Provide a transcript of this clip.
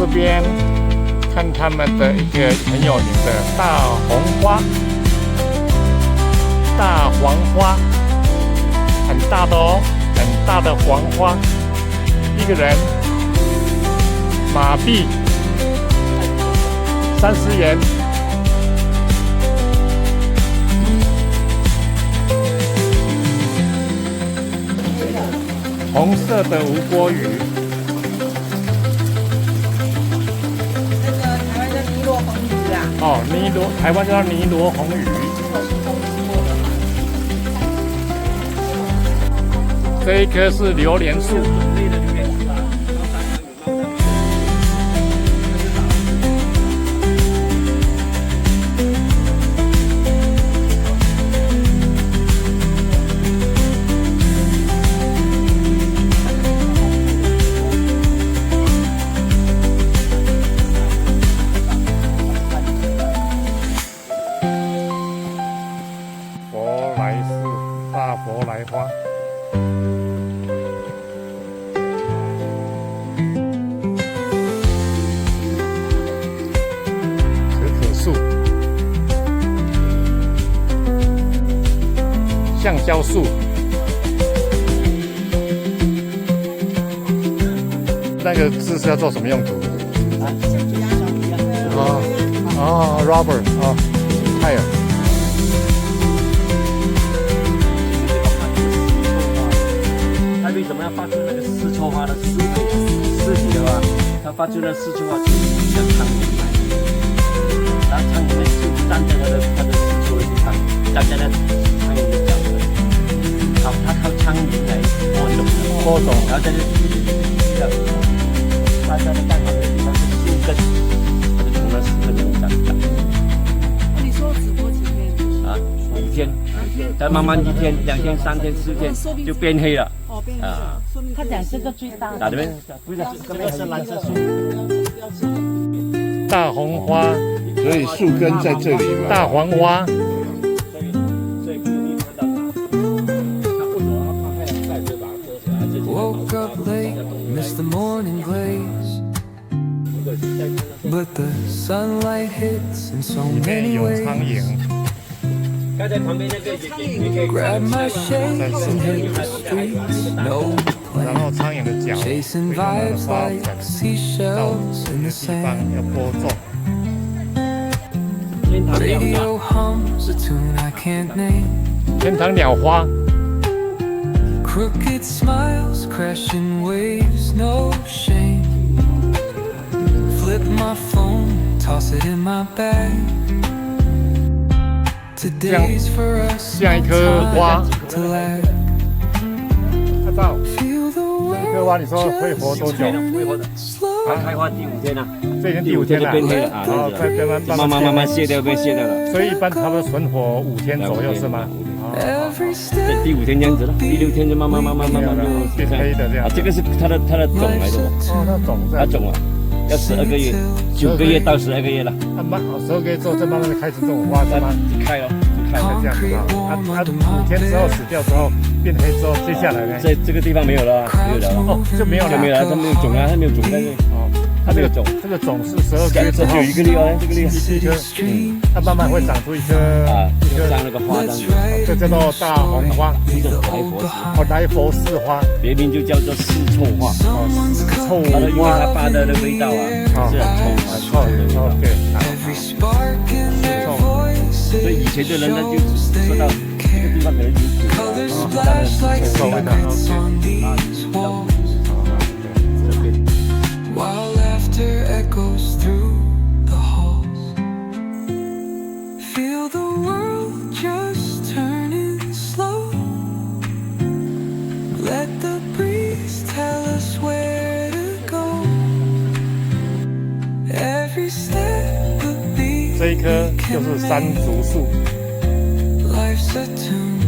这边看他们的一个很有名的大红花、大黄花，很大的哦，很大的黄花，一个人马币30元。红色的无锅鱼，那个台湾叫尼罗红鱼啊。哦，台湾叫尼罗红鱼。这一棵是榴莲树。大佛来花，可可树，橡胶树，那个字是要做什么用途？rubber tire。为什么要发出那个四臭花的尸体的话，它发出那四臭花就是像苍蝇来的，然后苍蝇呢就站在它的尸臭的地方，站在那苍蝇的脚上，它靠苍蝇来播种，然后在这它在那刚好的地方是树根，它就从那树根里长。你说只播几天？啊，5天，再慢慢1天、2天、3天、4天就变黑了。啊，他讲这个最大的。哪这边？不是，这边是蓝色树。大红花，所以树根在这里嘛。大黄花。所以不容易看到它。它为什么要怕太阳晒就把它遮起来？Woke up late, missed the morning glaze, but the sunlight hits in so many ways. 刚才旁边那个也可以 grab my shades and hit the streets, no place. 然后苍蝇的脚会用那个花粉到这个地方要播种。Radio hums a tune I can't name. 天堂鸟花。Crooked smiles, crashing waves, no shame. Flip my phone, toss it in my bag. 像一棵花，阿照，一棵花，你说会活多久？会活的，它开花第5天了，这已经第5天了，变黑了啊，然后再慢慢卸掉，变卸掉了。所以一般它们存活5天左右是吗？这第5天这样子了，第6天就慢慢就变黑的这样。这个是它的种来的哦，它种啊。要12个月，9个月到12个月了。12个月之后，再慢慢的开始这种花，是吗？开哦，开了这样子啊。5天之后死掉之后变黑之后，接下来呢？这个地方没有了，没有了。哦，就没有了，它没有种啊，它没有种在这。哦，它这个种是12个月之后有1个粒哦，这个粒一颗，它慢慢会长出一颗像那个花这样子。这叫做大红花，来佛寺花，别名就叫做尸臭花。尸臭花，因为它发的味道啊，是很臭的。对，所以以前的人呢就说到这个地方可能有臭味道。While laughter echoes through the halls, feel the world just turning slow. Let the breeze tell us where to go. Every step a beat. 这一棵就是山竹树。 Life's a tune.